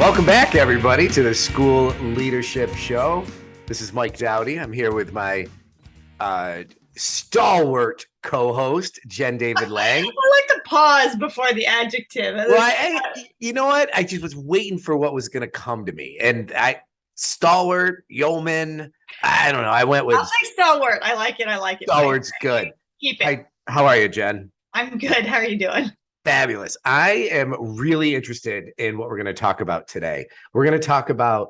Welcome back, everybody, to the School Leadership Show. This is Mike Dowdy. I'm here with my stalwart co-host, Jen David Lang. I like to pause before the adjective. Well, you know what? I just was waiting for what was going to come to me. And stalwart, yeoman, I don't know. I went with I'll say stalwart. I like it. stalwart's good. Keep it. How are you, Jen? I'm good. How are you doing? Fabulous. I am really interested in what we're going to talk about today. We're going to talk about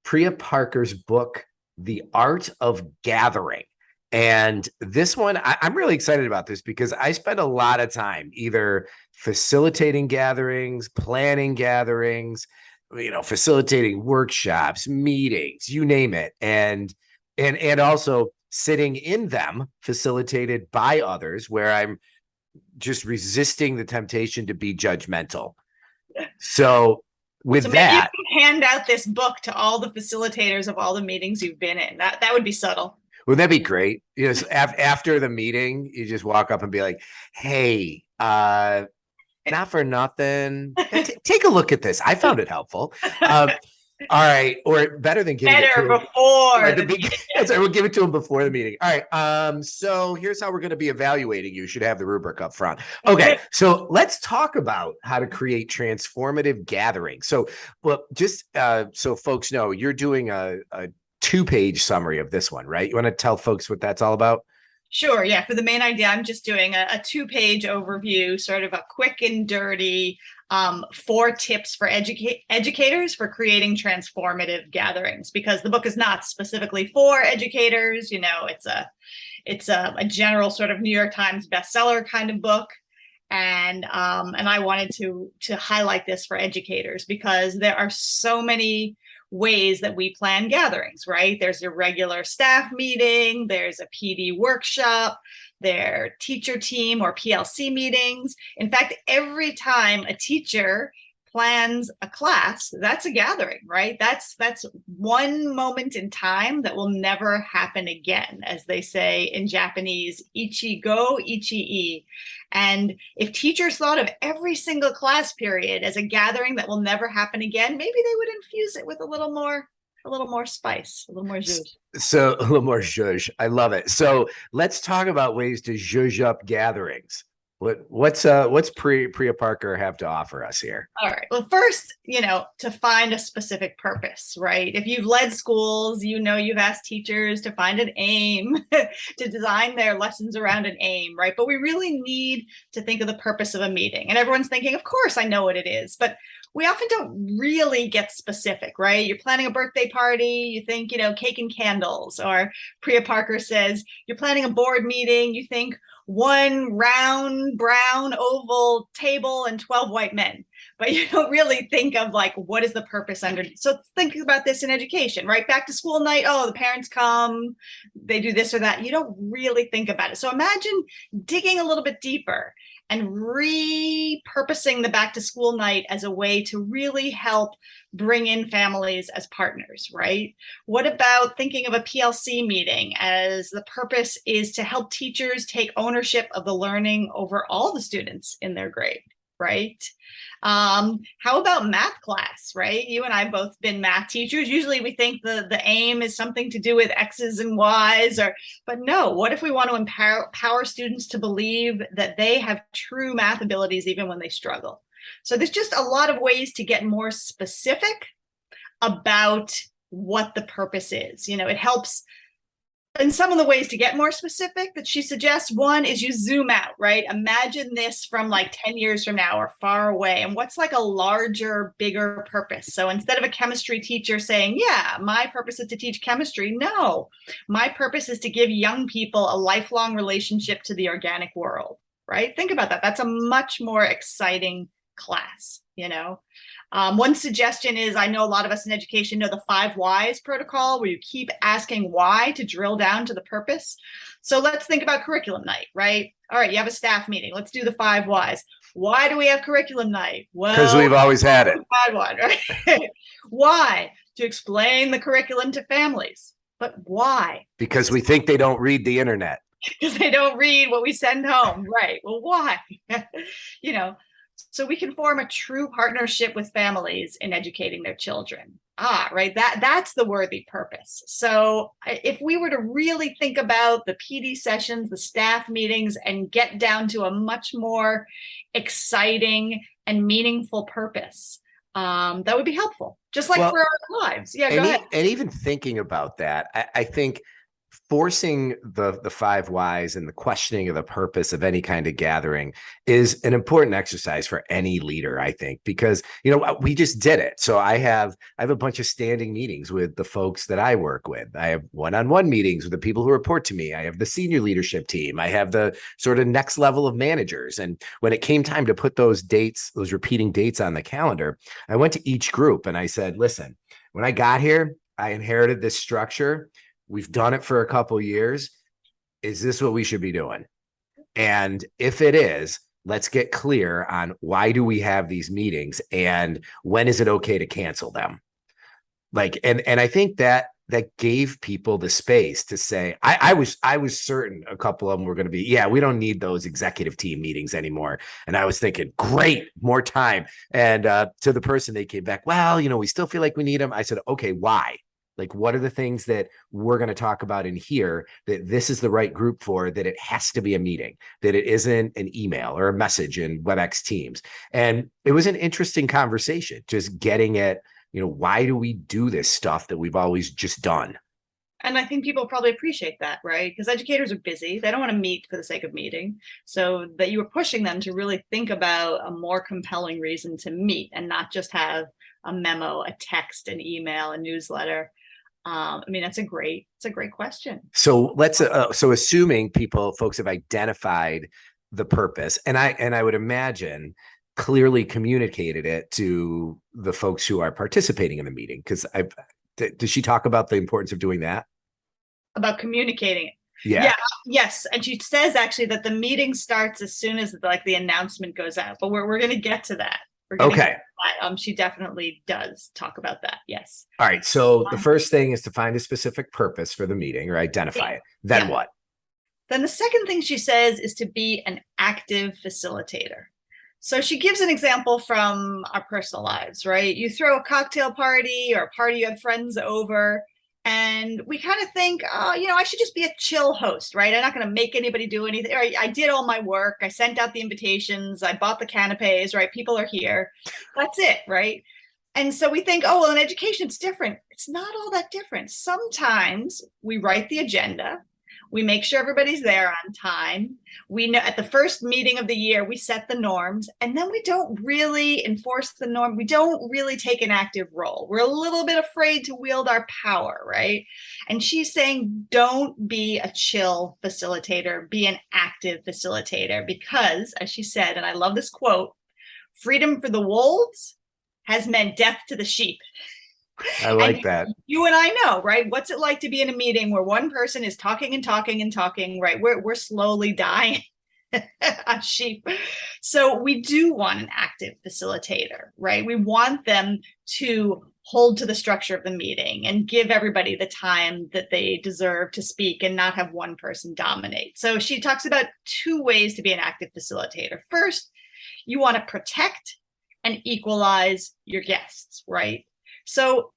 Priya Parker's book, The Art of Gathering. And this one, I'm really excited about this because I spend a lot of time either facilitating gatherings, planning gatherings, facilitating workshops, meetings, you name it. And also sitting in them facilitated by others where I'm just resisting the temptation to be judgmental. So with that, you can hand out this book to all the facilitators of all the meetings you've been in. That would be subtle. Would that be great? After the meeting, you just walk up and be like, "Hey, not for nothing. Take a look at this. I found it helpful." All right, or better than giving it to him before the meeting. We'll give it to him before the meeting. All right. So here's how we're going to be evaluating you. Should have the rubric up front. Okay. So let's talk about how to create transformative gatherings. So, just so folks know, you're doing a 2-page summary of this one, right? You want to tell folks what that's all about? Sure. Yeah. For the main idea, I'm just doing a 2-page overview, sort of a quick and dirty 4 tips for educators for creating transformative gatherings, because the book is not specifically for educators. It's a general sort of New York Times bestseller kind of book. And I wanted to highlight this for educators because there are so many ways that we plan gatherings, right? There's a regular staff meeting, there's a PD workshop, their teacher team or PLC meetings. In fact, every time a teacher plans a class, that's a gathering, right? That's one moment in time that will never happen again, as they say in Japanese, ichi go, ichi-e. And if teachers thought of every single class period as a gathering that will never happen again, maybe they would infuse it with a little more spice, a little more zhuzh. So a little more zhuzh. I love it. So let's talk about ways to zhuzh up gatherings. What's Priya Parker have to offer us here? All right. Well, first, to find a specific purpose, right? If you've led schools, you've asked teachers to find an aim, to design their lessons around an aim, right? But we really need to think of the purpose of a meeting. And everyone's thinking, of course, I know what it is, but we often don't really get specific, right? You're planning a birthday party, you think, cake and candles, or Priya Parker says, you're planning a board meeting, you think, one round, brown, oval table and 12 white men. But you don't really think of what is the purpose under. So think about this in education, right? Back to school night. Oh, the parents come, they do this or that. You don't really think about it. So imagine digging a little bit deeper and repurposing the back to school night as a way to really help bring in families as partners, right? What about thinking of a PLC meeting as the purpose is to help teachers take ownership of the learning over all the students in their grade, right? How about math class, right? You and I have both been math teachers. Usually we think the aim is something to do with X's and Y's, but no, what if we want to empower students to believe that they have true math abilities even when they struggle? So there's just a lot of ways to get more specific about what the purpose is. It helps. And some of the ways to get more specific that she suggests, one is you zoom out, right? Imagine this from 10 years from now or far away. And what's a larger, bigger purpose? So instead of a chemistry teacher saying, yeah, my purpose is to teach chemistry. No, my purpose is to give young people a lifelong relationship to the organic world, right? Think about that. That's a much more exciting class, One suggestion is, I know a lot of us in education know the 5 whys protocol, where you keep asking why to drill down to the purpose. So let's think about curriculum night, right? All right, you have a staff meeting. Let's do the 5 whys. Why do we have curriculum night? Well, because we've always had it. Right? Why? To explain the curriculum to families. But why? Because we think they don't read the internet. Because they don't read what we send home. Right. Well, why? so we can form a true partnership with families in educating their children. Right. That's the worthy purpose. So if we were to really think about the PD sessions, the staff meetings, and get down to a much more exciting and meaningful purpose, that would be helpful, just like Well, for our lives. Yeah, go and, ahead. and even thinking about that, I think forcing the five whys and the questioning of the purpose of any kind of gathering is an important exercise for any leader, I think, because we just did it. So I have a bunch of standing meetings with the folks that I work with. I have one-on-one meetings with the people who report to me. I have the senior leadership team. I have the sort of next level of managers. And when it came time to put those dates, those repeating dates on the calendar, I went to each group and I said, listen, when I got here, I inherited this structure. We've done it for a couple years. Is this what we should be doing? And if it is, let's get clear on why do we have these meetings and when is it okay to cancel them? And I think that gave people the space to say, I was certain a couple of them were going to be, yeah, we don't need those executive team meetings anymore. And I was thinking, great, more time. And to the person, they came back, well, we still feel like we need them. I said, okay, why? Like, what are the things that we're going to talk about in here that this is the right group for, that it has to be a meeting, that it isn't an email or a message in WebEx Teams? And it was an interesting conversation, just getting at, why do we do this stuff that we've always just done? And I think people probably appreciate that, right? Because educators are busy. They don't want to meet for the sake of meeting. So that you were pushing them to really think about a more compelling reason to meet and not just have a memo, a text, an email, a newsletter. It's a great question. So let's so assuming folks have identified the purpose, and I would imagine clearly communicated it to the folks who are participating in the meeting, because does she talk about the importance of doing that? About communicating it? Yeah. Yes. And she says actually that the meeting starts as soon as the announcement goes out, but we're going to get to that. Okay. She definitely does talk about that. Yes. All right. So the first thing is to find a specific purpose for the meeting or identify it. Then what? Then the second thing she says is to be an active facilitator. So she gives an example from our personal lives, right? You throw a cocktail party or a party you have friends over, and we kind of think, oh, I should just be a chill host, right? I'm not going to make anybody do anything. I did all my work. I sent out the invitations. I bought the canapes, right? People are here. That's it, right? And so we think, oh, well, in education, it's different. It's not all that different. Sometimes we write the agenda. We make sure everybody's there on time. We know at the first meeting of the year, we set the norms, and then we don't really enforce the norm. We don't really take an active role. We're a little bit afraid to wield our power, right? And she's saying, don't be a chill facilitator, be an active facilitator, because as she said, and I love this quote, freedom for the wolves has meant death to the sheep. I like that. You and I know, right? What's it like to be in a meeting where one person is talking and talking and talking, right? We're slowly dying on sheep. So we do want an active facilitator, right? We want them to hold to the structure of the meeting and give everybody the time that they deserve to speak and not have one person dominate. So she talks about two ways to be an active facilitator. First, you want to protect and equalize your guests, right? So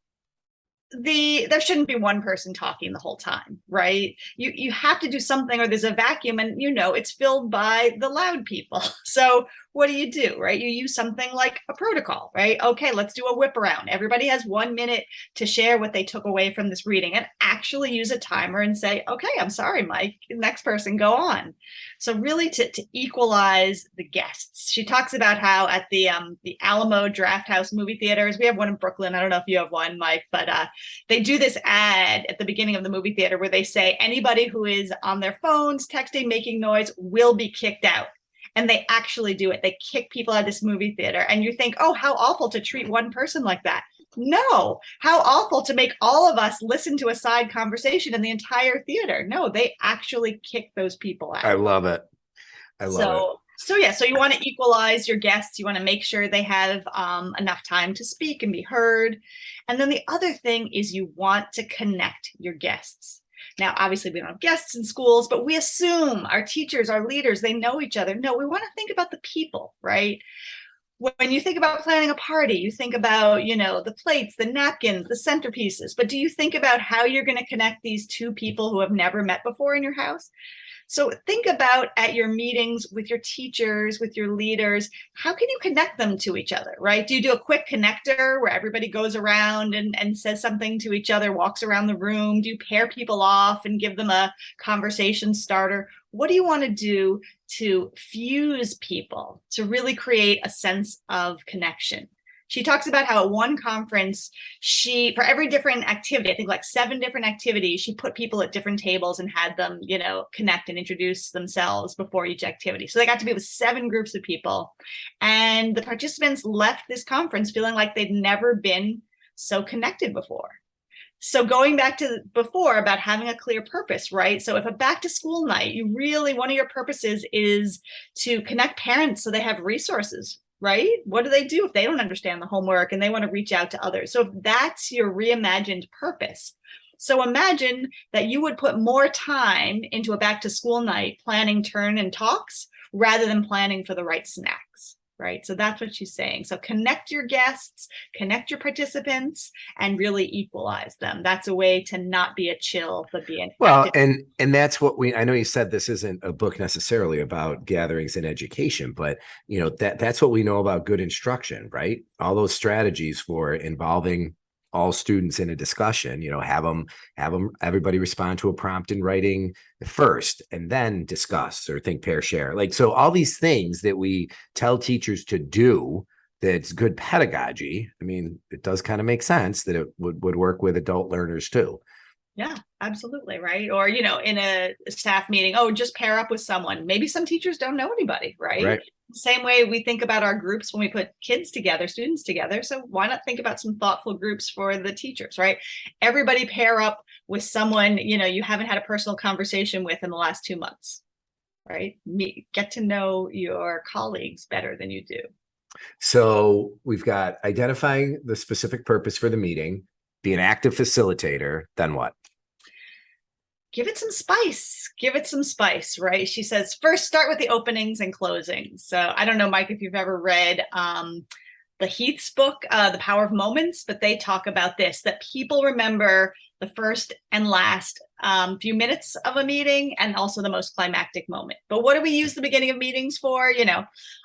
there shouldn't be one person talking the whole time, right? You have to do something, or there's a vacuum, and it's filled by the loud people. So what do, right? You use something like a protocol, right? Okay, let's do a whip around. Everybody has 1 minute to share what they took away from this reading, and actually use a timer and say, okay, I'm sorry, Mike, next person, go on. So really to equalize the guests. She talks about how at the Alamo Drafthouse movie theaters, we have one in Brooklyn. I don't know if you have one, Mike, but they do this ad at the beginning of the movie theater where they say anybody who is on their phones, texting, making noise will be kicked out. And they actually do it. They kick people out of this movie theater. And you think, oh, how awful to treat one person like that. No, how awful to make all of us listen to a side conversation in the entire theater. No, they actually kick those people out. I love it. I love it. So you want to equalize your guests. You want to make sure they have enough time to speak and be heard. And then the other thing is you want to connect your guests. Now, obviously, we don't have guests in schools, but we assume our teachers, our leaders, they know each other. No, we want to think about the people, right? when you think about planning a party, you think about, the plates, the napkins, the centerpieces, but do you think about how you're going to connect these two people who have never met before in your house? So think about at your meetings with your teachers, with your leaders, how can you connect them to each other, right? Do you do a quick connector where everybody goes around and says something to each other, walks around the room? Do you pair people off and give them a conversation starter? What do you want to do to fuse people, to really create a sense of connection? She talks about how at one conference, for every different activity, I think like 7 different activities, she put people at different tables and had them, connect and introduce themselves before each activity. So they got to be with 7 groups of people. And the participants left this conference feeling like they'd never been so connected before. So going back to before about having a clear purpose, right? So if a back to school night, one of your purposes is to connect parents so they have resources, right? What do they do if they don't understand the homework and they want to reach out to others? So if that's your reimagined purpose, so imagine that you would put more time into a back to school night planning turn and talks rather than planning for the right snacks, right? So that's what she's saying. So connect your guests, connect your participants, and really equalize them. That's a way to not be a chill, but be an active. And that's what I know you said this isn't a book necessarily about gatherings in education, but that's what we know about good instruction, right? All those strategies for involving all students in a discussion, have them everybody respond to a prompt in writing first and then discuss or think, pair, share. So all these things that we tell teachers to do, that's good pedagogy. I mean, it does kind of make sense that it would work with adult learners too. Yeah, absolutely. Right. Or, in a staff meeting, just pair up with someone. Maybe some teachers don't know anybody, right? Same way we think about our groups when we put kids together, students together. So why not think about some thoughtful groups for the teachers, right? Everybody pair up with someone, you haven't had a personal conversation with in the last 2 months, right? Get to know your colleagues better than you do. So we've got identifying the specific purpose for the meeting, be an active facilitator, then what? Give it some spice, right? She says, first start with the openings and closings. So I don't know, Mike, if you've ever read the Heath's book, The Power of Moments, but they talk about this, that people remember the first and last few minutes of a meeting and also the most climactic moment. But what do we use the beginning of meetings for?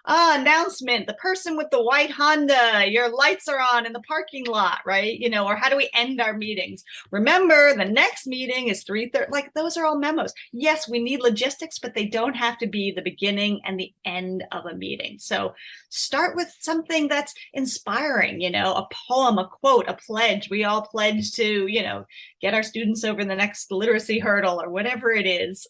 Announcement, the person with the white Honda, your lights are on in the parking lot, right? Or how do we end our meetings? Remember, the next meeting is 3:30. Like, those are all memos. Yes, we need logistics, but they don't have to be the beginning and the end of a meeting. So start with something that's inspiring, a poem, a quote, a pledge. We all pledge to, get our students over the next literacy hurdle or whatever it is.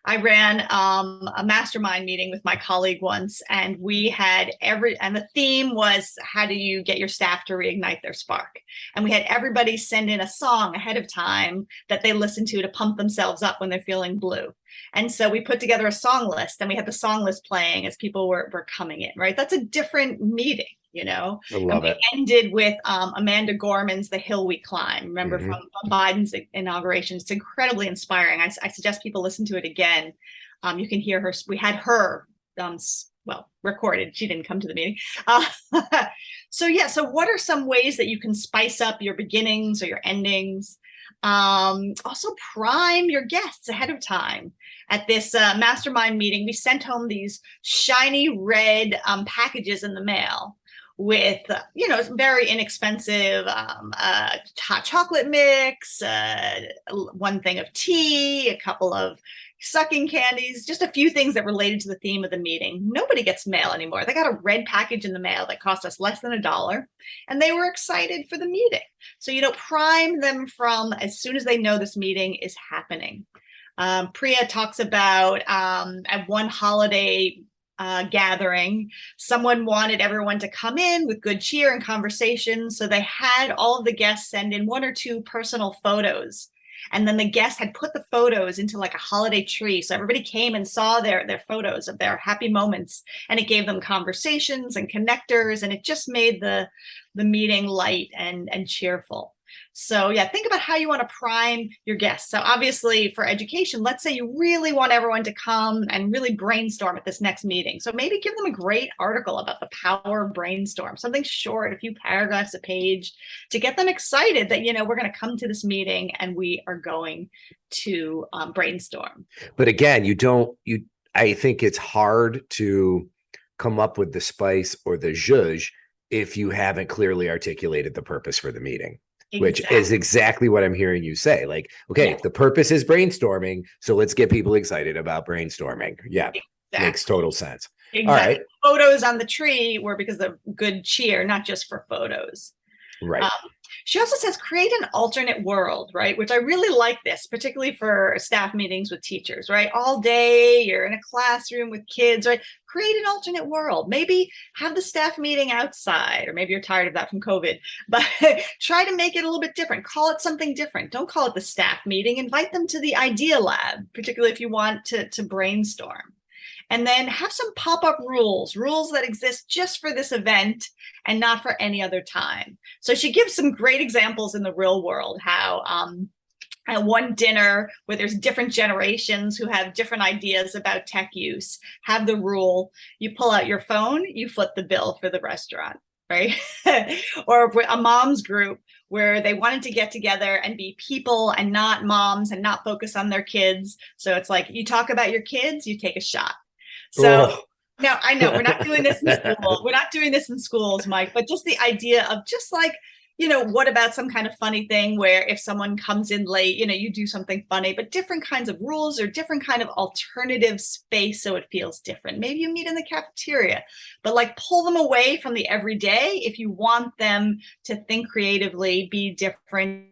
I ran a mastermind meeting with my colleague once, and we had and the theme was, how do you get your staff to reignite their spark? And we had everybody send in a song ahead of time that they listen to pump themselves up when they're feeling blue. And so we put together a song list, and we had the song list playing as people were coming in, right? That's a different meeting. I love it. Ended with Amanda Gorman's The Hill We Climb. Remember from Biden's inauguration. It's incredibly inspiring. I suggest people listen to it again. You can hear her. We had her, recorded. She didn't come to the meeting. So what are some ways that you can spice up your beginnings or your endings? Also prime your guests ahead of time. At this mastermind meeting, we sent home these shiny red packages in the mail with, very inexpensive hot chocolate mix, one thing of tea, a couple of sucking candies, just a few things that related to the theme of the meeting. Nobody gets mail anymore. They got a red package in the mail that cost us less than $1, and they were excited for the meeting. So, prime them from as soon as they know this meeting is happening. Priya talks about at one holiday gathering, someone wanted everyone to come in with good cheer and conversation. So they had all of the guests send in 1 or 2 personal photos. And then the guests had put the photos into like a holiday tree. So everybody came and saw their photos of their happy moments, and it gave them conversations and connectors. And it just made the meeting light and cheerful. So yeah, think about how you want to prime your guests. So obviously for education, let's say you really want everyone to come and really brainstorm at this next meeting. So maybe give them a great article about the power of brainstorm, something short, a few paragraphs a page, to get them excited that, we're going to come to this meeting and we are going to brainstorm. But again, I think it's hard to come up with the spice or the zhuzh if you haven't clearly articulated the purpose for the meeting. Which is exactly what I'm hearing you say. Like, okay, the purpose is brainstorming, so let's get people excited about brainstorming. Yeah, makes total sense. Exactly. All right. Photos on the tree were because of good cheer, not just for photos. Right. She also says create an alternate world, right? Which I really like this, particularly for staff meetings with teachers, right? All day you're in a classroom with kids, right? Create an alternate world. Maybe have the staff meeting outside, or maybe you're tired of that from COVID, but try to make it a little bit different. Call it something different. Don't call it the staff meeting. Invite them to the idea lab, particularly if you want to brainstorm. And then have some pop-up rules that exist just for this event and not for any other time. So she gives some great examples in the real world, how at one dinner where there's different generations who have different ideas about tech use, have the rule, you pull out your phone, you foot the bill for the restaurant, right? Or a mom's group where they wanted to get together and be people and not moms and not focus on their kids. So it's like, you talk about your kids, you take a shot. So now I know we're not doing this in school. We're not doing this in schools, Mike, but just the idea of just like, what about some kind of funny thing where if someone comes in late, you do something funny, but different kinds of rules or different kind of alternative space so it feels different. Maybe you meet in the cafeteria, but like pull them away from the everyday if you want them to think creatively, be different,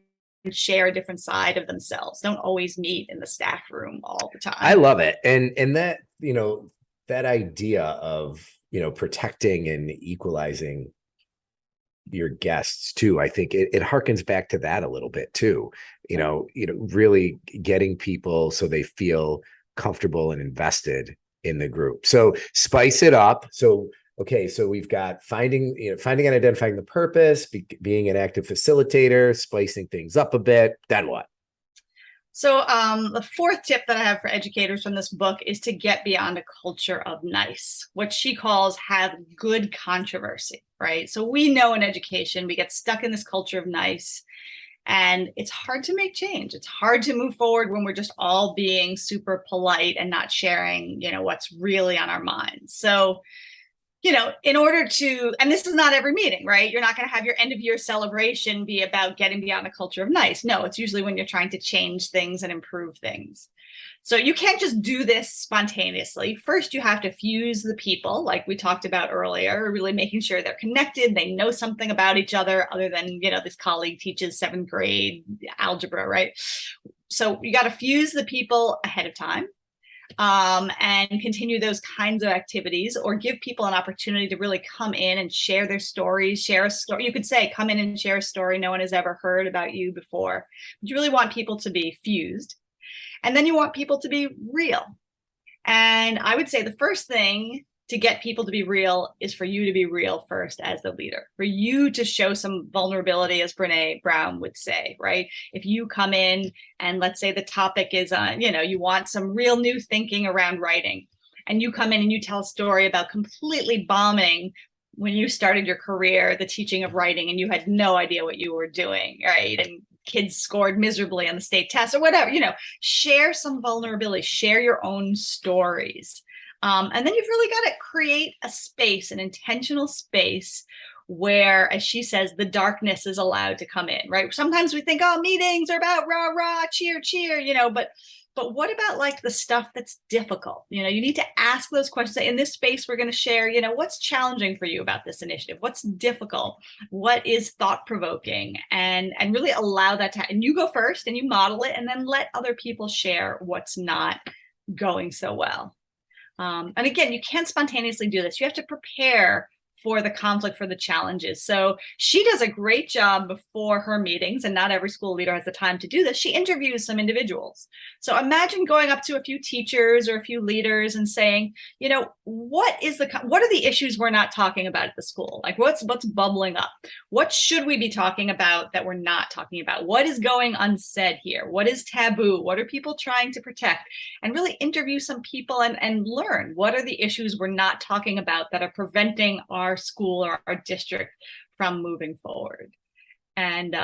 share a different side of themselves. Don't always meet in the staff room all the time. I love it. And that, that idea of, protecting and equalizing your guests too, I think it harkens back to that a little bit too, really getting people so they feel comfortable and invested in the group. So spice it up. So, okay, so we've got finding and identifying the purpose, being an active facilitator, spicing things up a bit. Then what? So the fourth tip that I have for educators from this book is to get beyond a culture of nice, what she calls have good controversy, right? So we know in education, we get stuck in this culture of nice, and it's hard to make change. It's hard to move forward when we're just all being super polite and not sharing, what's really on our minds. So in order to, and this is not every meeting, right? You're not going to have your end of year celebration be about getting beyond a culture of nice. No, it's usually when you're trying to change things and improve things. So you can't just do this spontaneously. First, you have to fuse the people, like we talked about earlier, really making sure they're connected. They know something about each other than, this colleague teaches 7th grade algebra, right? So you got to fuse the people ahead of time. And continue those kinds of activities, or give people an opportunity to really come in and share their stories, share a story. You could say, come in and share a story no one has ever heard about you before. But you really want people to be fused. And then you want people to be real. And I would say the first thing to get people to be real is for you to be real first as the leader, for you to show some vulnerability, as Brene Brown would say, right? If you come in and let's say the topic is, you want some real new thinking around writing, and you come in and you tell a story about completely bombing when you started your career, the teaching of writing, and you had no idea what you were doing, right? And kids scored miserably on the state test or whatever, share some vulnerability, share your own stories. And then you've really got to create a space, an intentional space where, as she says, the darkness is allowed to come in, right? Sometimes we think, meetings are about rah, rah, cheer, cheer, but what about like the stuff that's difficult? You need to ask those questions. In this space, we're going to share, what's challenging for you about this initiative? What's difficult? What is thought-provoking? And really allow that to, and you go first and you model it, and then let other people share what's not going so well. And again, you can't spontaneously do this. You have to prepare for the conflict, for the challenges. So she does a great job before her meetings, and not every school leader has the time to do this. She interviews some individuals. So imagine going up to a few teachers or a few leaders and saying, what are the issues we're not talking about at the school? Like what's bubbling up? What should we be talking about that we're not talking about? What is going unsaid here? What is taboo? What are people trying to protect? And really interview some people and learn what are the issues we're not talking about that are preventing our school or our district from moving forward. And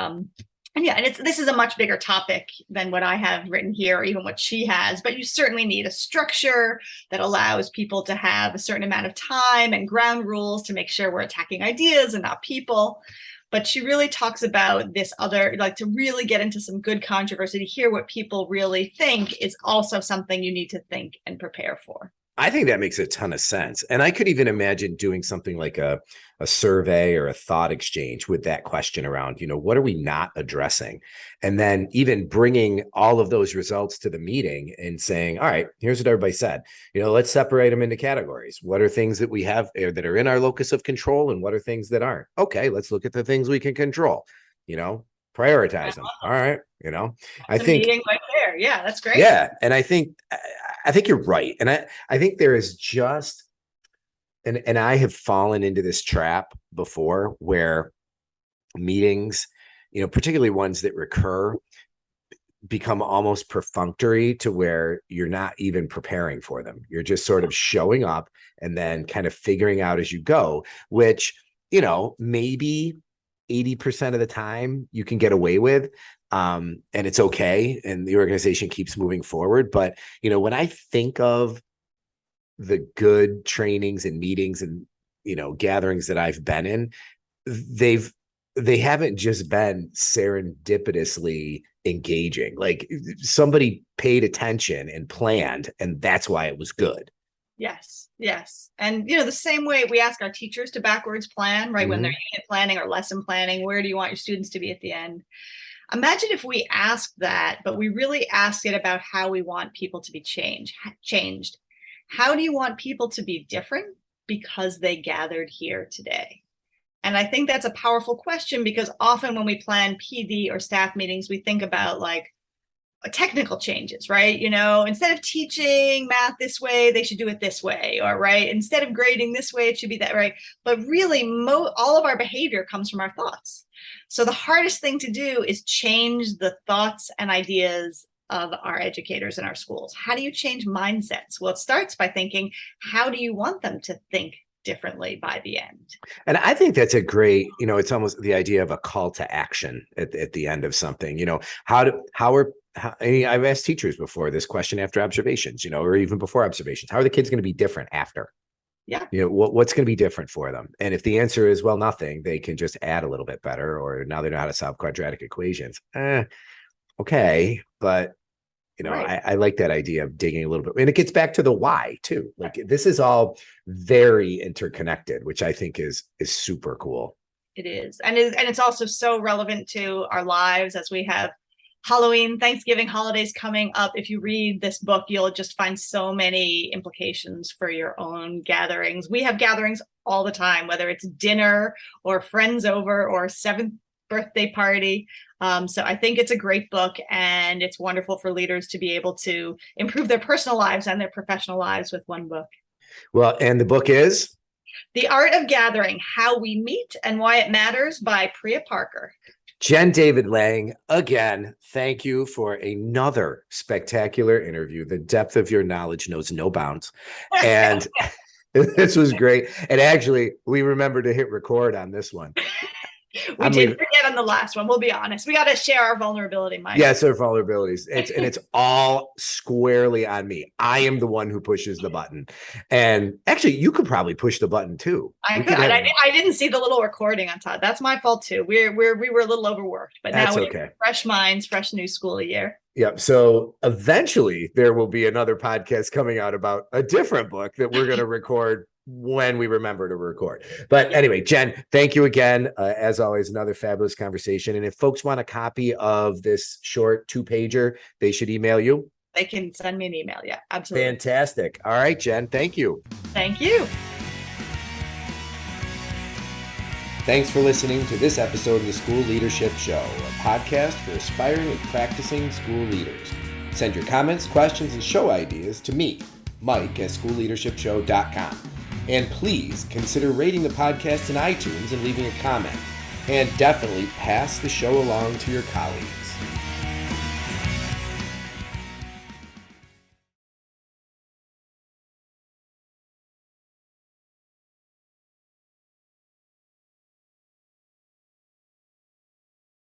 this is a much bigger topic than what I have written here, or even what she has, but you certainly need a structure that allows people to have a certain amount of time and ground rules to make sure we're attacking ideas and not people. But she really talks about this other, like, to really get into some good controversy, to hear what people really think is also something you need to think and prepare for. I think that makes a ton of sense. And I could even imagine doing something like a survey or a thought exchange with that question around, what are we not addressing? And then even bringing all of those results to the meeting and saying, all right, here's what everybody said. Let's separate them into categories. What are things that we have that are in our locus of control, and what are things that aren't? Okay, let's look at the things we can control, prioritize them. All right. I think meeting right there. Yeah, that's great. Yeah. And I think you're right. And I think there is just, and I have fallen into this trap before where meetings, particularly ones that recur, become almost perfunctory to where you're not even preparing for them. You're just sort of showing up and then kind of figuring out as you go, which, maybe 80% of the time you can get away with. And it's okay. And the organization keeps moving forward. But, when I think of the good trainings and meetings and, gatherings that I've been in, they haven't just been serendipitously engaging. Like somebody paid attention and planned, and that's why it was good. Yes. And, the same way we ask our teachers to backwards plan, right? Mm-hmm. When they're unit planning or lesson planning, where do you want your students to be at the end? Imagine if we asked that, but we really asked it about how we want people to be changed. How do you want people to be different because they gathered here today? And I think that's a powerful question, because often when we plan PD or staff meetings, we think about like technical changes, right? Instead of teaching math this way, they should do it this way, or right, instead of grading this way, it should be that, right? But really, all of our behavior comes from our thoughts. So the hardest thing to do is change the thoughts and ideas of our educators in our schools. How do you change mindsets? Well, it starts by thinking, how do you want them to think differently by the end? And I think that's a great, it's almost the idea of a call to action at the end of something. I've asked teachers before this question after observations, or even before observations. How are the kids going to be different after? Yeah. What's going to be different for them? And if the answer is, well, nothing, they can just add a little bit better, or now they know how to solve quadratic equations. Okay. But, right. I like that idea of digging a little bit. And it gets back to the why too. Like this is all very interconnected, which I think is super cool. It is. And it's also so relevant to our lives as we have Halloween, Thanksgiving, holidays coming up. If you read this book, you'll just find so many implications for your own gatherings. We have gatherings all the time, whether it's dinner or friends over or 7th birthday party. So I think it's a great book, and it's wonderful for leaders to be able to improve their personal lives and their professional lives with one book. Well, and the book is? The Art of Gathering, How We Meet and Why It Matters by Priya Parker. Jen David Lang, again, thank you for another spectacular interview. The depth of your knowledge knows no bounds. And this was great. And actually, we remember to hit record on this one. We did forget on the last one. We'll be honest. We got to share our vulnerability, Mike. Yes, our vulnerabilities. It's all squarely on me. I am the one who pushes the button. And actually, you could probably push the button too. I didn't see the little recording on top. That's my fault too. We were a little overworked, but now we have fresh minds, fresh new school year. Yep. So eventually there will be another podcast coming out about a different book that we're going to record when we remember to record. But anyway, Jen, thank you again. As always, another fabulous conversation. And if folks want a copy of this short 2-pager, they should email you. They can send me an email. Yeah, absolutely. Fantastic. All right, Jen, thank you. Thank you. Thanks for listening to this episode of the School Leadership Show, a podcast for aspiring and practicing school leaders. Send your comments, questions, and show ideas to me, Mike, at schoolleadershipshow.com. And please consider rating the podcast in iTunes and leaving a comment. And definitely pass the show along to your colleagues.